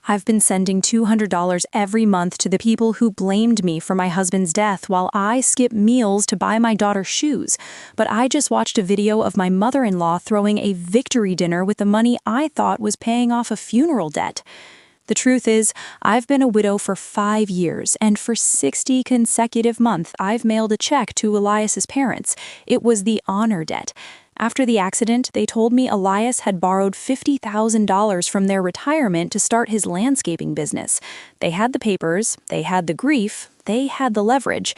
I've been sending $200 every month to the people who blamed me for my husband's death while I skip meals to buy my daughter shoes. But I just watched a video of my mother-in-law throwing a victory dinner with the money I thought was paying off a funeral debt. The truth is, I've been a widow for 5 years, and for 60 consecutive months, I've mailed a check to Elias's parents. It was the honor debt. After the accident, they told me Elias had borrowed $50,000 from their retirement to start his landscaping business. They had the papers, they had the grief, they had the leverage.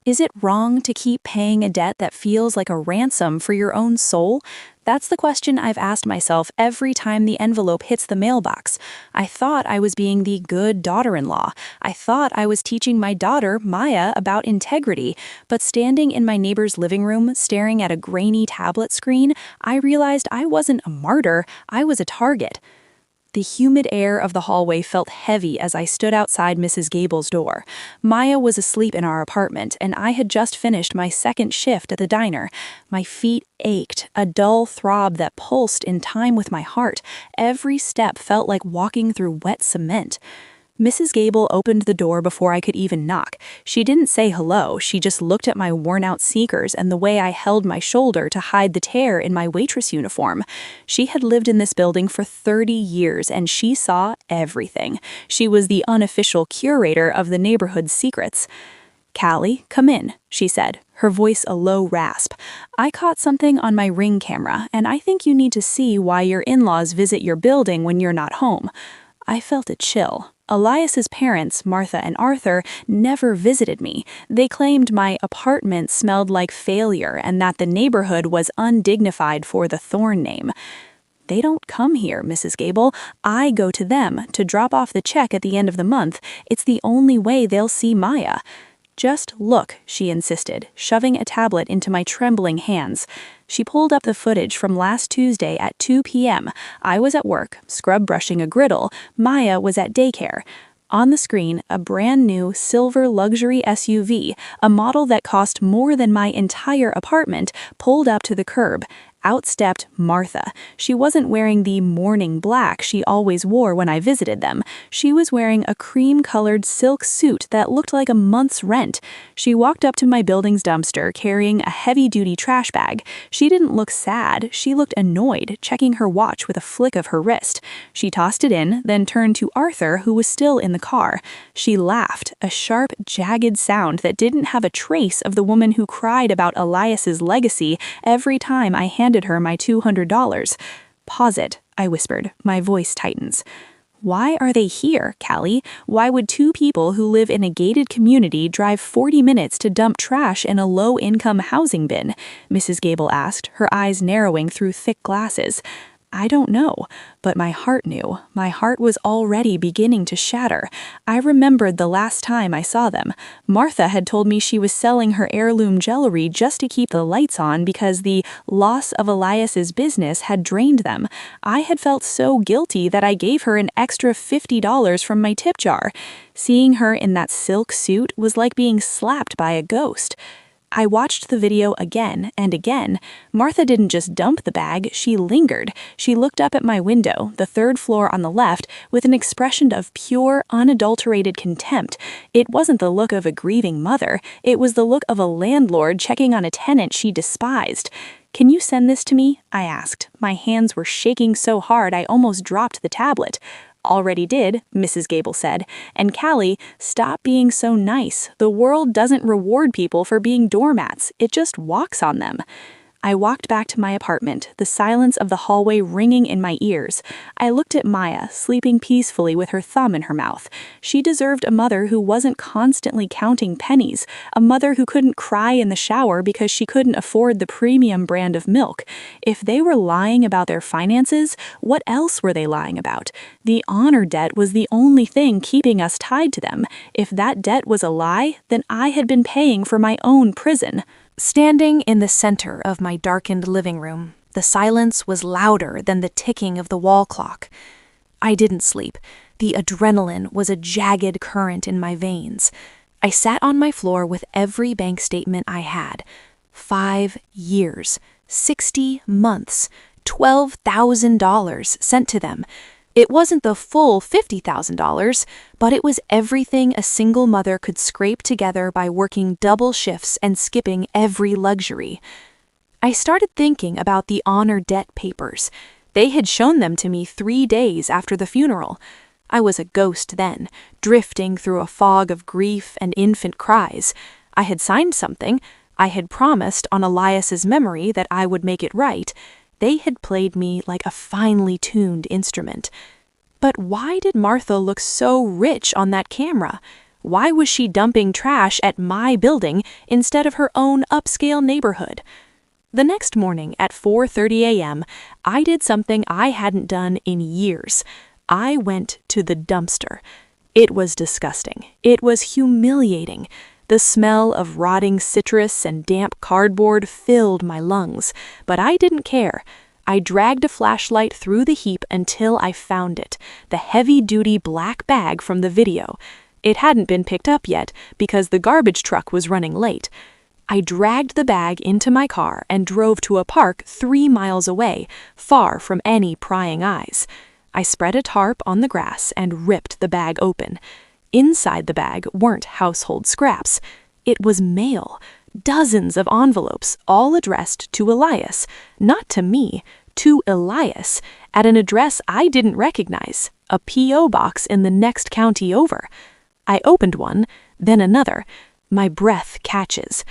Is it wrong to keep paying a debt that feels like a ransom for your own soul? That's the question I've asked myself every time the envelope hits the mailbox. I thought I was being the good daughter-in-law. I thought I was teaching my daughter, Maya, about integrity. But standing in my neighbor's living room, staring at a grainy tablet screen, I realized I wasn't a martyr, I was a target. The humid air of the hallway felt heavy as I stood outside Mrs. Gable's door. Maya was asleep in our apartment, and I had just finished my second shift at the diner. My feet ached, a dull throb that pulsed in time with my heart. Every step felt like walking through wet cement. Mrs. Gable opened the door before I could even knock. She didn't say hello, she just looked at my worn-out sneakers and the way I held my shoulder to hide the tear in my waitress uniform. She had lived in this building for 30 years and she saw everything. She was the unofficial curator of the neighborhood's secrets. "Callie, come in," she said, her voice a low rasp. "I caught something on my Ring camera, and I think you need to see why your in-laws visit your building when you're not home." I felt a chill. Elias's parents, Martha and Arthur, never visited me. They claimed my apartment smelled like failure and that the neighborhood was undignified for the Thorn name. "They don't come here, Mrs. Gable. I go to them to drop off the check at the end of the month. It's the only way they'll see Maya." "Just look," she insisted, shoving a tablet into my trembling hands. She pulled up the footage from last Tuesday at 2 p.m. I was at work, scrub brushing a griddle. Maya was at daycare. On the screen, a brand new silver luxury SUV, a model that cost more than my entire apartment, pulled up to the curb. Out stepped Martha. She wasn't wearing the morning black she always wore when I visited them. She was wearing a cream-colored silk suit that looked like a month's rent. She walked up to my building's dumpster carrying a heavy-duty trash bag. She didn't look sad. She looked annoyed, checking her watch with a flick of her wrist. She tossed it in, then turned to Arthur, who was still in the car. She laughed, a sharp, jagged sound that didn't have a trace of the woman who cried about Elias's legacy every time I handed her my $200. "Pause it," I whispered, my voice tightens. "Why are they here, Callie? Why would two people who live in a gated community drive 40 minutes to dump trash in a low-income housing bin?" Mrs. Gable asked, her eyes narrowing through thick glasses. I don't know, but my heart knew. My heart was already beginning to shatter. I remembered the last time I saw them. Martha had told me she was selling her heirloom jewelry just to keep the lights on because the loss of Elias's business had drained them. I had felt so guilty that I gave her an extra $50 from my tip jar. Seeing her in that silk suit was like being slapped by a ghost. I watched the video again and again. Martha didn't just dump the bag, she lingered. She looked up at my window, the third floor on the left, with an expression of pure, unadulterated contempt. It wasn't the look of a grieving mother, it was the look of a landlord checking on a tenant she despised. "Can you send this to me?" I asked. My hands were shaking so hard I almost dropped the tablet. "Already did," Mrs. Gable said. "And Callie, stop being so nice. The world doesn't reward people for being doormats. It just walks on them." I walked back to my apartment, the silence of the hallway ringing in my ears. I looked at Maya, sleeping peacefully with her thumb in her mouth. She deserved a mother who wasn't constantly counting pennies, a mother who couldn't cry in the shower because she couldn't afford the premium brand of milk. If they were lying about their finances, what else were they lying about? The honor debt was the only thing keeping us tied to them. If that debt was a lie, then I had been paying for my own prison. Standing in the center of my darkened living room, the silence was louder than the ticking of the wall clock. I didn't sleep. The adrenaline was a jagged current in my veins. I sat on my floor with every bank statement I had. 5 years, 60 months, $12,000 sent to them. It wasn't the full $50,000, but it was everything a single mother could scrape together by working double shifts and skipping every luxury. I started thinking about the honor debt papers. They had shown them to me 3 days after the funeral. I was a ghost then, drifting through a fog of grief and infant cries. I had signed something. I had promised on Elias's memory that I would make it right. They had played me like a finely tuned instrument. But why did Martha look so rich on that camera? Why was she dumping trash at my building instead of her own upscale neighborhood? The next morning at 4:30 a.m., I did something I hadn't done in years. I went to the dumpster. It was disgusting. It was humiliating. The smell of rotting citrus and damp cardboard filled my lungs, but I didn't care. I dragged a flashlight through the heap until I found it, the heavy-duty black bag from the video. It hadn't been picked up yet because the garbage truck was running late. I dragged the bag into my car and drove to a park 3 miles away, far from any prying eyes. I spread a tarp on the grass and ripped the bag open. Inside the bag weren't household scraps. It was mail, dozens of envelopes, all addressed to Elias, not to me, to Elias, at an address I didn't recognize, a P.O. box in the next county over. I opened one, then another. My breath catches.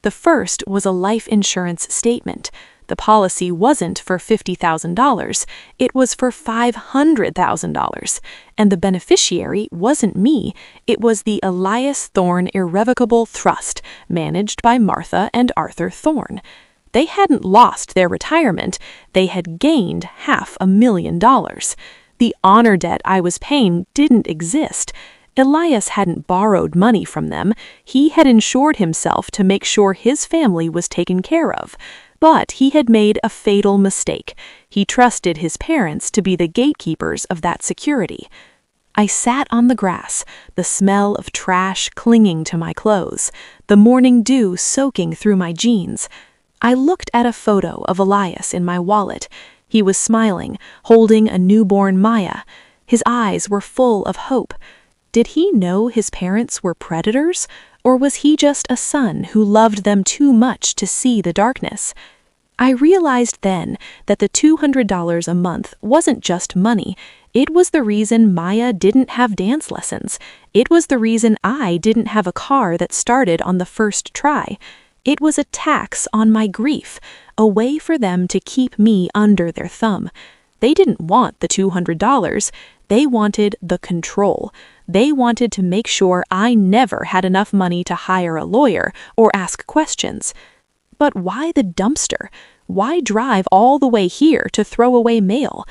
The first was a life insurance statement. The policy wasn't for $50,000, it was for $500,000. And the beneficiary wasn't me, it was the Elias Thorne Irrevocable Trust, managed by Martha and Arthur Thorne. They hadn't lost their retirement, they had gained $500,000. The honor debt I was paying didn't exist. Elias hadn't borrowed money from them, he had insured himself to make sure his family was taken care of. But he had made a fatal mistake. He trusted his parents to be the gatekeepers of that security. I sat on the grass, the smell of trash clinging to my clothes, the morning dew soaking through my jeans. I looked at a photo of Elias in my wallet. He was smiling, holding a newborn Maya. His eyes were full of hope. Did he know his parents were predators, or was he just a son who loved them too much to see the darkness? I realized then that the $200 a month wasn't just money. It was the reason Maya didn't have dance lessons. It was the reason I didn't have a car that started on the first try. It was a tax on my grief, a way for them to keep me under their thumb. They didn't want the $200. They wanted the control. They wanted to make sure I never had enough money to hire a lawyer or ask questions. But why the dumpster? Why drive all the way here to throw away mail?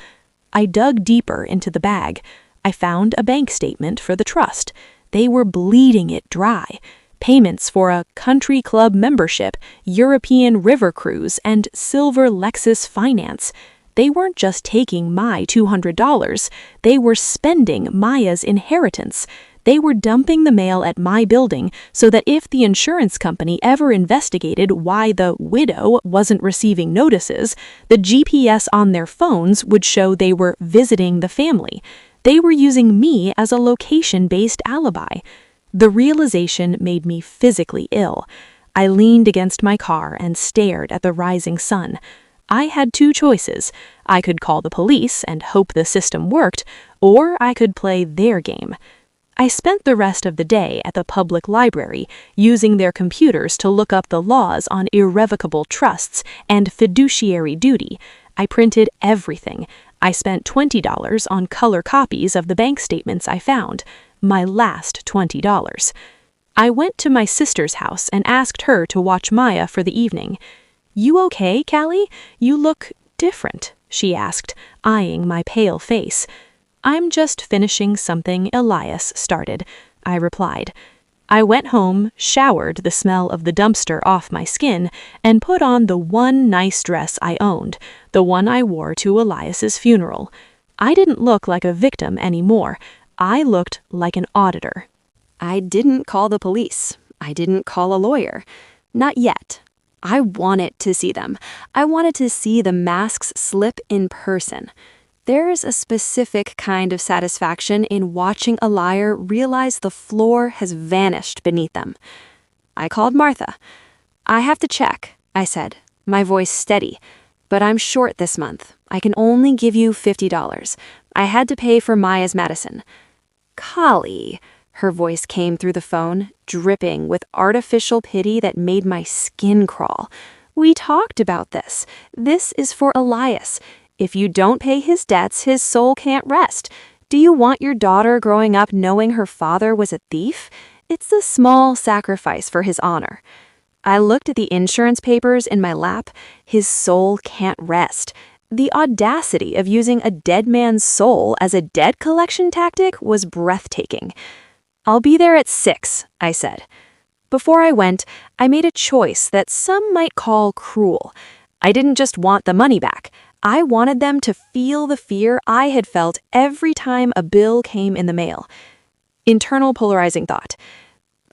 I dug deeper into the bag. I found a bank statement for the trust. They were bleeding it dry. Payments for a country club membership, European river cruise, and silver Lexus finance. They weren't just taking my $200, they were spending Maya's inheritance. They were dumping the mail at my building so that if the insurance company ever investigated why the widow wasn't receiving notices, the GPS on their phones would show they were visiting the family. They were using me as a location-based alibi. The realization made me physically ill. I leaned against my car and stared at the rising sun. I had 2 choices. I could call the police and hope the system worked, or I could play their game. I spent the rest of the day at the public library, using their computers to look up the laws on irrevocable trusts and fiduciary duty. I printed everything. I spent $20 on color copies of the bank statements I found, my last $20. I went to my sister's house and asked her to watch Maya for the evening. "You okay, Callie? You look different," she asked, eyeing my pale face. "I'm just finishing something Elias started," I replied. I went home, showered the smell of the dumpster off my skin, and put on the one nice dress I owned, the one I wore to Elias's funeral. I didn't look like a victim anymore. I looked like an auditor. I didn't call the police. I didn't call a lawyer. Not yet. I wanted to see them. I wanted to see the masks slip in person. There's a specific kind of satisfaction in watching a liar realize the floor has vanished beneath them. I called Martha. "I have to check," I said, my voice steady. "But I'm short this month. I can only give you $50. I had to pay for Maya's medicine." "Collie," her voice came through the phone, dripping with artificial pity that made my skin crawl. "We talked about this. This is for Elias. If you don't pay his debts, his soul can't rest. Do you want your daughter growing up knowing her father was a thief? It's a small sacrifice for his honor." I looked at the insurance papers in my lap. His soul can't rest. The audacity of using a dead man's soul as a debt collection tactic was breathtaking. "I'll be there at 6, I said. Before I went, I made a choice that some might call cruel. I didn't just want the money back. I wanted them to feel the fear I had felt every time a bill came in the mail. Internal polarizing thought.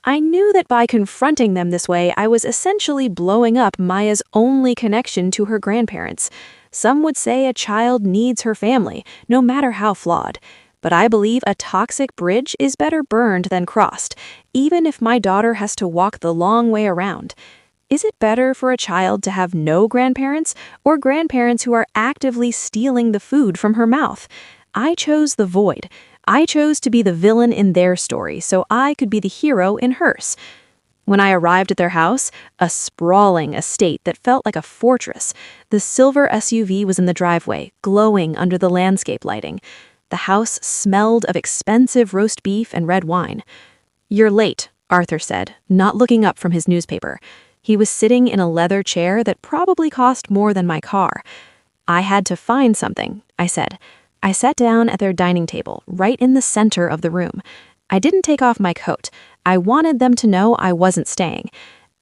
I knew that by confronting them this way, I was essentially blowing up Maya's only connection to her grandparents. Some would say a child needs her family, no matter how flawed. But I believe a toxic bridge is better burned than crossed, even if my daughter has to walk the long way around. Is it better for a child to have no grandparents, or grandparents who are actively stealing the food from her mouth? I chose the void. I chose to be the villain in their story, so I could be the hero in hers. When I arrived at their house, a sprawling estate that felt like a fortress, the silver SUV was in the driveway, glowing under the landscape lighting. The house smelled of expensive roast beef and red wine. "You're late," Arthur said, not looking up from his newspaper. He was sitting in a leather chair that probably cost more than my car. "I had to find something," I said. I sat down at their dining table, right in the center of the room. I didn't take off my coat. I wanted them to know I wasn't staying.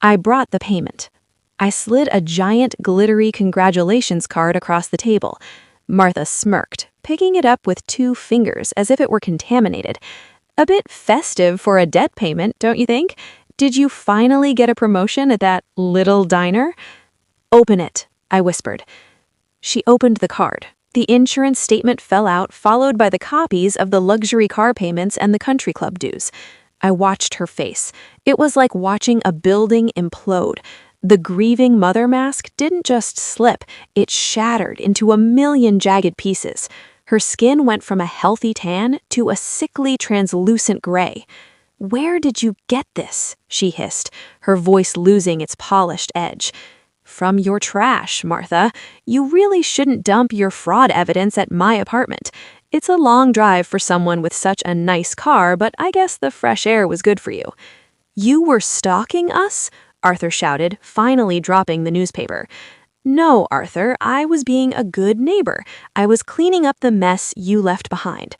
I brought the payment. I slid a giant, glittery congratulations card across the table. Martha smirked, picking it up with 2 fingers as if it were contaminated. "A bit festive for a debt payment, don't you think? Did you finally get a promotion at that little diner?" "Open it," I whispered. She opened the card. The insurance statement fell out, followed by the copies of the luxury car payments and the country club dues. I watched her face. It was like watching a building implode. The grieving mother mask didn't just slip, it shattered into a million jagged pieces. Her skin went from a healthy tan to a sickly translucent gray. "Where did you get this?" she hissed, her voice losing its polished edge. "From your trash, Martha. You really shouldn't dump your fraud evidence at my apartment. It's a long drive for someone with such a nice car, but I guess the fresh air was good for you." "You were stalking us?" Arthur shouted, finally dropping the newspaper. "No, Arthur, I was being a good neighbor. I was cleaning up the mess you left behind.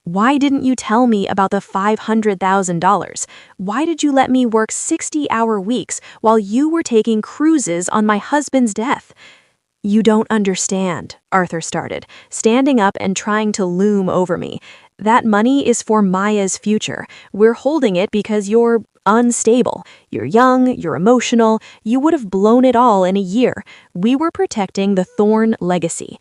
Why didn't you tell me about the $500,000? Why did you let me work 60-hour weeks while you were taking cruises on my husband's death?" "You don't understand," Arthur started, standing up and trying to loom over me. "That money is for Maya's future. We're holding it because you're unstable. You're young, you're emotional, you would have blown it all in a year. We were protecting the Thorne legacy."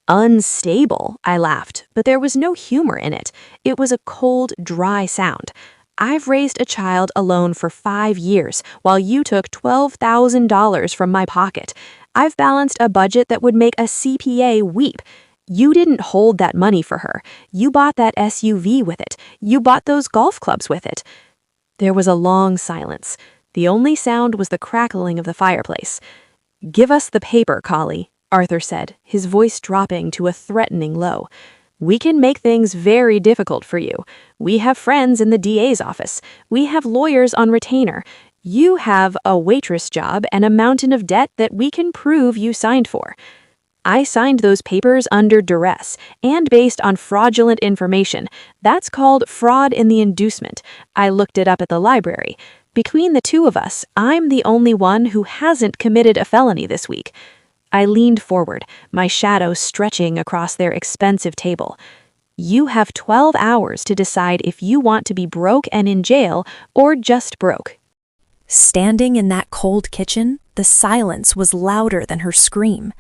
"Unstable," I laughed, but there was no humor in it. It was a cold, dry sound. "I've raised a child alone for 5 years, while you took $12,000 from my pocket. I've balanced a budget that would make a CPA weep. You didn't hold that money for her. You bought that SUV with it. You bought those golf clubs with it." There was a long silence. The only sound was the crackling of the fireplace. "Give us the paper, Collie," Arthur said, his voice dropping to a threatening low. "We can make things very difficult for you. We have friends in the DA's office. We have lawyers on retainer. You have a waitress job and a mountain of debt that we can prove you signed for." I signed those papers under duress and based on fraudulent information. That's called fraud in the inducement. I looked it up at the library. Between the 2 of us, I'm the only one who hasn't committed a felony this week. I leaned forward, my shadow stretching across their expensive table. "You have 12 hours to decide if you want to be broke and in jail or just broke." Standing in that cold kitchen, the silence was louder than her scream.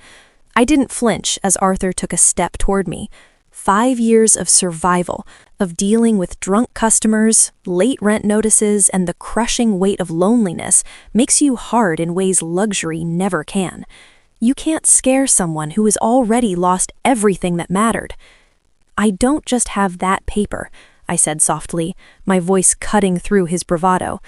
I didn't flinch as Arthur took a step toward me. 5 years of survival, of dealing with drunk customers, late rent notices, and the crushing weight of loneliness makes you hard in ways luxury never can. You can't scare someone who has already lost everything that mattered. "I don't just have that paper," I said softly, my voice cutting through his bravado.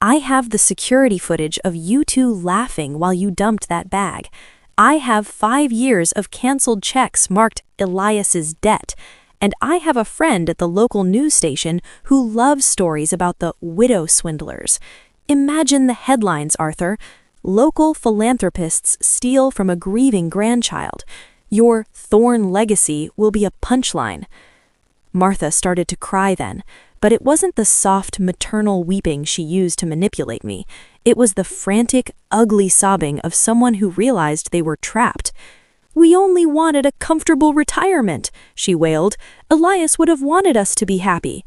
"I have the security footage of you two laughing while you dumped that bag. I have 5 years of canceled checks marked Elias's debt, and I have a friend at the local news station who loves stories about the widow swindlers. Imagine the headlines, Arthur. Local philanthropists steal from a grieving grandchild. Your Thorn legacy will be a punchline." Martha started to cry then, but it wasn't the soft maternal weeping she used to manipulate me. It was the frantic, ugly sobbing of someone who realized they were trapped. "We only wanted a comfortable retirement," she wailed. "Elias would have wanted us to be happy."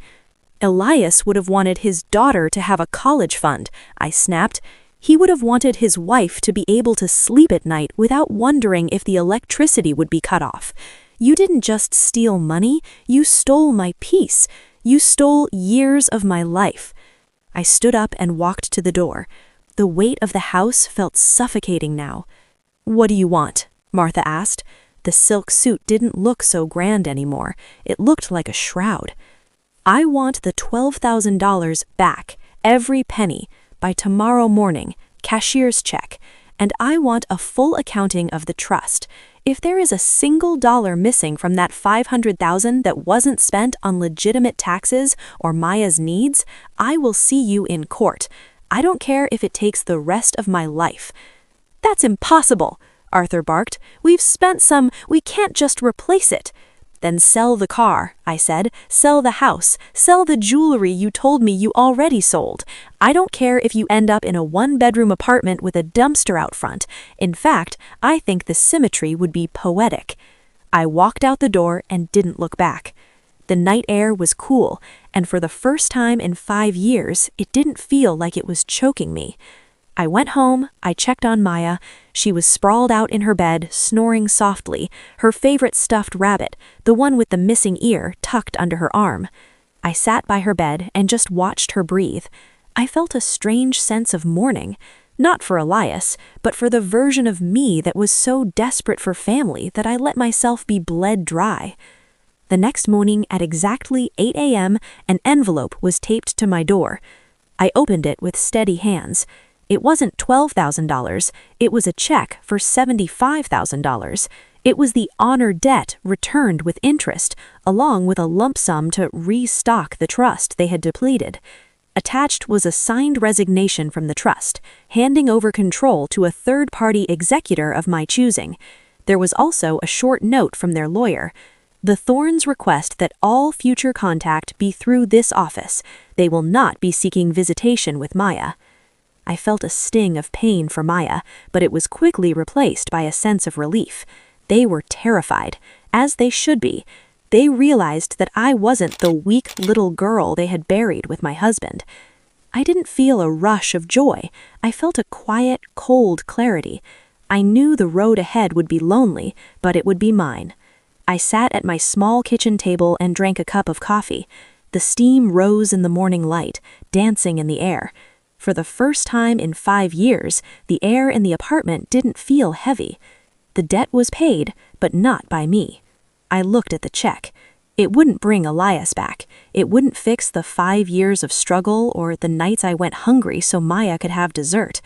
"Elias would have wanted his daughter to have a college fund," I snapped. "He would have wanted his wife to be able to sleep at night without wondering if the electricity would be cut off. You didn't just steal money, you stole my peace. You stole years of my life." I stood up and walked to the door. The weight of the house felt suffocating now. "What do you want?" Martha asked. The silk suit didn't look so grand anymore. It looked like a shroud. "I want the $12,000 back, every penny, by tomorrow morning, cashier's check, and I want a full accounting of the trust. If there is a single dollar missing from that $500,000 that wasn't spent on legitimate taxes or Maya's needs, I will see you in court. I don't care if it takes the rest of my life." "That's impossible," Arthur barked. "We've spent some, we can't just replace it." "Then sell the car," I said. "Sell the house. Sell the jewelry you told me you already sold. I don't care if you end up in a 1-bedroom apartment with a dumpster out front. In fact, I think the symmetry would be poetic." I walked out the door and didn't look back. The night air was cool, and for the first time in 5 years, it didn't feel like it was choking me. I went home, I checked on Maya. She was sprawled out in her bed, snoring softly, her favorite stuffed rabbit, the one with the missing ear, tucked under her arm. I sat by her bed and just watched her breathe. I felt a strange sense of mourning, not for Elias, but for the version of me that was so desperate for family that I let myself be bled dry. The next morning at exactly 8 a.m., an envelope was taped to my door. I opened it with steady hands. It wasn't $12,000, it was a check for $75,000. It was the honor debt returned with interest, along with a lump sum to restock the trust they had depleted. Attached was a signed resignation from the trust, handing over control to a third-party executor of my choosing. There was also a short note from their lawyer. "The Thorns request that all future contact be through this office. They will not be seeking visitation with Maya." I felt a sting of pain for Maya, but it was quickly replaced by a sense of relief. They were terrified, as they should be. They realized that I wasn't the weak little girl they had buried with my husband. I didn't feel a rush of joy. I felt a quiet, cold clarity. I knew the road ahead would be lonely, but it would be mine. I sat at my small kitchen table and drank a cup of coffee. The steam rose in the morning light, dancing in the air. For the first time in 5 years, the air in the apartment didn't feel heavy. The debt was paid, but not by me. I looked at the check. It wouldn't bring Elias back. It wouldn't fix the 5 years of struggle or the nights I went hungry so Maya could have dessert.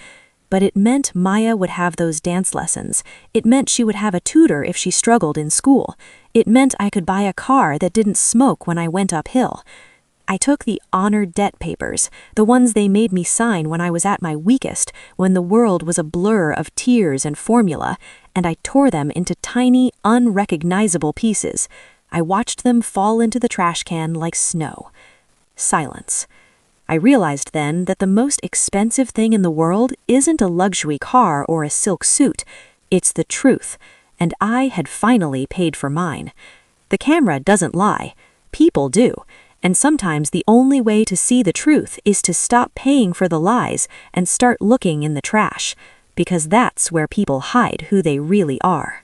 But it meant Maya would have those dance lessons. It meant she would have a tutor if she struggled in school. It meant I could buy a car that didn't smoke when I went uphill. I took the honor debt papers, the ones they made me sign when I was at my weakest, when the world was a blur of tears and formula, and I tore them into tiny, unrecognizable pieces. I watched them fall into the trash can like snow. Silence. I realized then that the most expensive thing in the world isn't a luxury car or a silk suit. It's the truth, and I had finally paid for mine. The camera doesn't lie. People do. And sometimes the only way to see the truth is to stop paying for the lies and start looking in the trash, because that's where people hide who they really are.